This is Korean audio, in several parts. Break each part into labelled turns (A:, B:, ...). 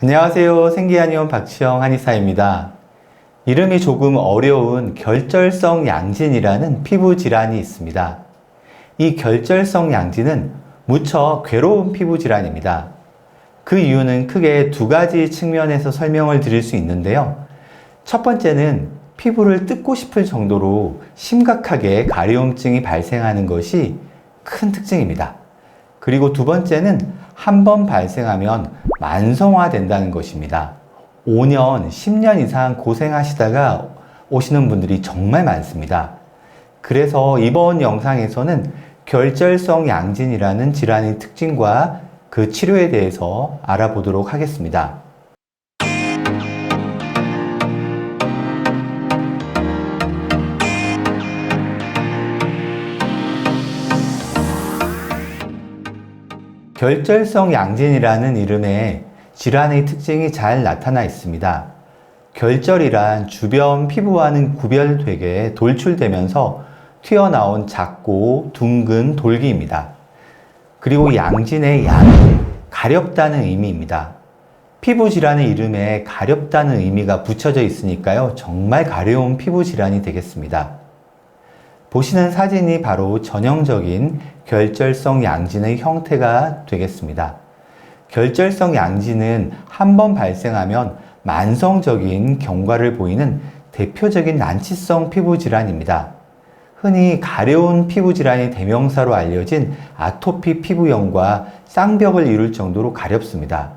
A: 안녕하세요. 생기한의원 박지영 한의사입니다. 이름이 조금 어려운 결절성 양진이라는 피부 질환이 있습니다. 이 결절성 양진은 무척 괴로운 피부 질환입니다. 그 이유는 크게 두 가지 측면에서 설명을 드릴 수 있는데요. 첫 번째는 피부를 뜯고 싶을 정도로 심각하게 가려움증이 발생하는 것이 큰 특징입니다. 그리고 두 번째는 한 번 발생하면 만성화된다는 것입니다. 5년, 10년 이상 고생하시다가 오시는 분들이 정말 많습니다. 그래서 이번 영상에서는 결절성 양진이라는 질환의 특징과 그 치료에 대해서 알아보도록 하겠습니다. 결절성 양진이라는 이름에 질환의 특징이 잘 나타나 있습니다. 결절이란 주변 피부와는 구별되게 돌출되면서 튀어나온 작고 둥근 돌기입니다. 그리고 양진의 양은 가렵다는 의미입니다. 피부 질환의 이름에 가렵다는 의미가 붙여져 있으니까요. 정말 가려운 피부 질환이 되겠습니다. 보시는 사진이 바로 전형적인 결절성 양진의 형태가 되겠습니다. 결절성 양진은 한 번 발생하면 만성적인 경과를 보이는 대표적인 난치성 피부 질환입니다. 흔히 가려운 피부 질환의 대명사로 알려진 아토피 피부염과 쌍벽을 이룰 정도로 가렵습니다.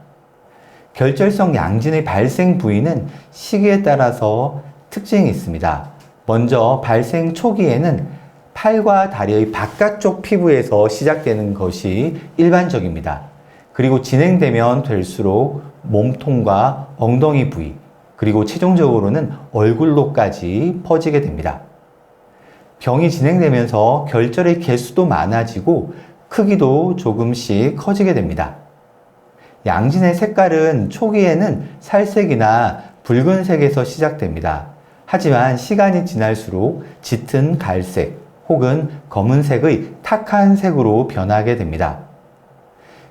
A: 결절성 양진의 발생 부위는 시기에 따라서 특징이 있습니다. 먼저 발생 초기에는 팔과 다리의 바깥쪽 피부에서 시작되는 것이 일반적입니다. 그리고 진행되면 될수록 몸통과 엉덩이 부위, 그리고 최종적으로는 얼굴로까지 퍼지게 됩니다. 병이 진행되면서 결절의 개수도 많아지고 크기도 조금씩 커지게 됩니다. 양진의 색깔은 초기에는 살색이나 붉은색에서 시작됩니다. 하지만 시간이 지날수록 짙은 갈색 혹은 검은색의 탁한 색으로 변하게 됩니다.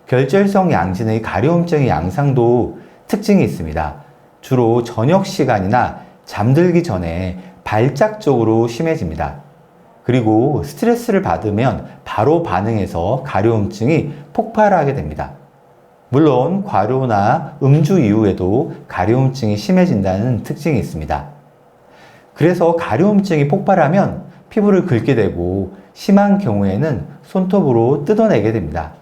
A: 결절성 양진의 가려움증의 양상도 특징이 있습니다. 주로 저녁 시간이나 잠들기 전에 발작적으로 심해집니다. 그리고 스트레스를 받으면 바로 반응해서 가려움증이 폭발하게 됩니다. 물론 과로나 음주 이후에도 가려움증이 심해진다는 특징이 있습니다. 그래서 가려움증이 폭발하면 피부를 긁게 되고 심한 경우에는 손톱으로 뜯어내게 됩니다.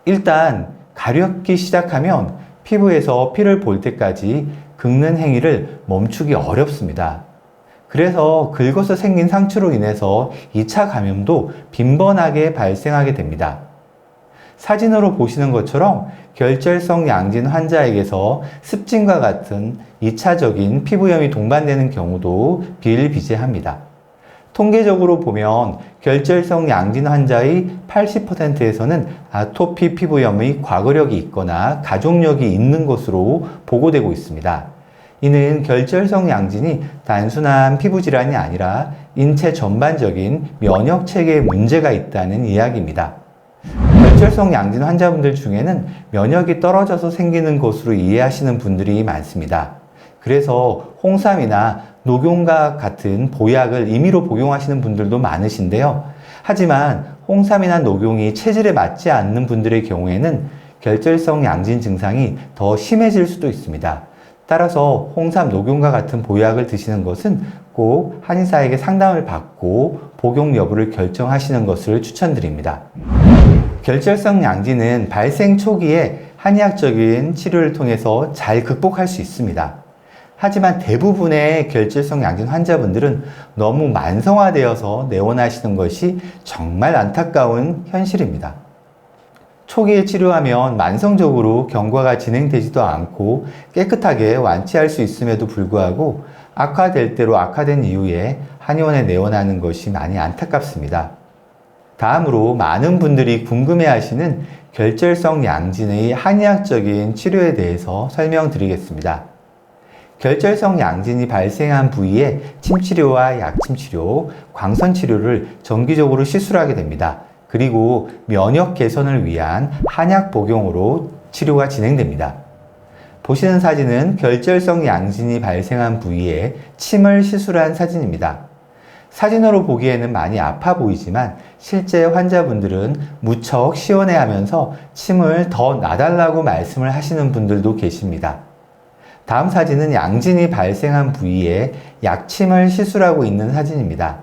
A: 일단 가렵기 시작하면 피부에서 피를 볼 때까지 긁는 행위를 멈추기 어렵습니다. 그래서 긁어서 생긴 상처로 인해서 2차 감염도 빈번하게 발생하게 됩니다. 사진으로 보시는 것처럼 결절성 양진 환자에게서 습진과 같은 2차적인 피부염이 동반되는 경우도 비일비재합니다. 통계적으로 보면 결절성 양진 환자의 80%에서는 아토피 피부염의 과거력이 있거나 가족력이 있는 것으로 보고되고 있습니다. 이는 결절성 양진이 단순한 피부 질환이 아니라 인체 전반적인 면역 체계에 문제가 있다는 이야기입니다. 결절성 양진 환자분들 중에는 면역이 떨어져서 생기는 것으로 이해하시는 분들이 많습니다. 그래서 홍삼이나 녹용과 같은 보약을 임의로 복용하시는 분들도 많으신데요. 하지만 홍삼이나 녹용이 체질에 맞지 않는 분들의 경우에는 결절성 양진 증상이 더 심해질 수도 있습니다. 따라서 홍삼, 녹용과 같은 보약을 드시는 것은 꼭 한의사에게 상담을 받고 복용 여부를 결정하시는 것을 추천드립니다. 결절성 양진은 발생 초기에 한의학적인 치료를 통해서 잘 극복할 수 있습니다. 하지만 대부분의 결절성 양진 환자분들은 너무 만성화되어서 내원하시는 것이 정말 안타까운 현실입니다. 초기에 치료하면 만성적으로 경과가 진행되지도 않고 깨끗하게 완치할 수 있음에도 불구하고 악화될 대로 악화된 이후에 한의원에 내원하는 것이 많이 안타깝습니다. 다음으로 많은 분들이 궁금해하시는 결절성 양진의 한의학적인 치료에 대해서 설명드리겠습니다. 결절성 양진이 발생한 부위에 침치료와 약침치료, 광선치료를 정기적으로 시술하게 됩니다. 그리고 면역 개선을 위한 한약 복용으로 치료가 진행됩니다. 보시는 사진은 결절성 양진이 발생한 부위에 침을 시술한 사진입니다. 사진으로 보기에는 많이 아파 보이지만 실제 환자분들은 무척 시원해하면서 침을 더 놔달라고 말씀을 하시는 분들도 계십니다. 다음 사진은 양진이 발생한 부위에 약침을 시술하고 있는 사진입니다.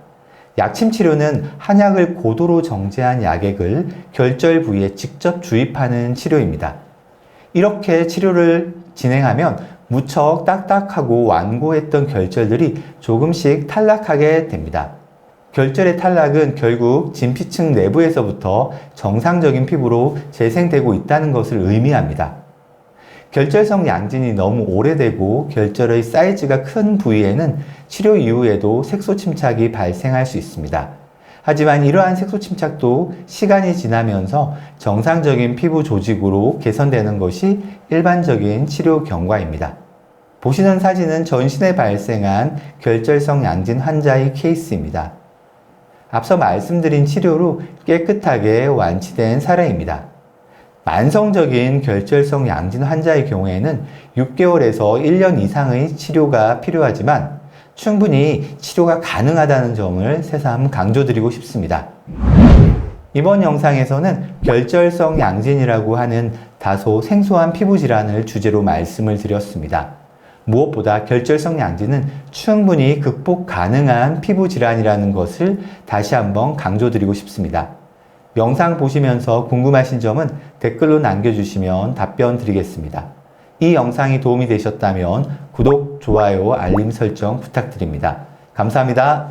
A: 약침 치료는 한약을 고도로 정제한 약액을 결절 부위에 직접 주입하는 치료입니다. 이렇게 치료를 진행하면 무척 딱딱하고 완고했던 결절들이 조금씩 탈락하게 됩니다. 결절의 탈락은 결국 진피층 내부에서부터 정상적인 피부로 재생되고 있다는 것을 의미합니다. 결절성 양진이 너무 오래되고 결절의 사이즈가 큰 부위에는 치료 이후에도 색소 침착이 발생할 수 있습니다. 하지만 이러한 색소 침착도 시간이 지나면서 정상적인 피부 조직으로 개선되는 것이 일반적인 치료 경과입니다. 보시는 사진은 전신에 발생한 결절성 양진 환자의 케이스입니다. 앞서 말씀드린 치료로 깨끗하게 완치된 사례입니다. 만성적인 결절성 양진 환자의 경우에는 6개월에서 1년 이상의 치료가 필요하지만 충분히 치료가 가능하다는 점을 새삼 강조드리고 싶습니다. 이번 영상에서는 결절성 양진이라고 하는 다소 생소한 피부 질환을 주제로 말씀을 드렸습니다. 무엇보다 결절성 양진은 충분히 극복 가능한 피부 질환이라는 것을 다시 한번 강조드리고 싶습니다. 영상 보시면서 궁금하신 점은 댓글로 남겨주시면 답변 드리겠습니다. 이 영상이 도움이 되셨다면 구독, 좋아요, 알림 설정 부탁드립니다. 감사합니다.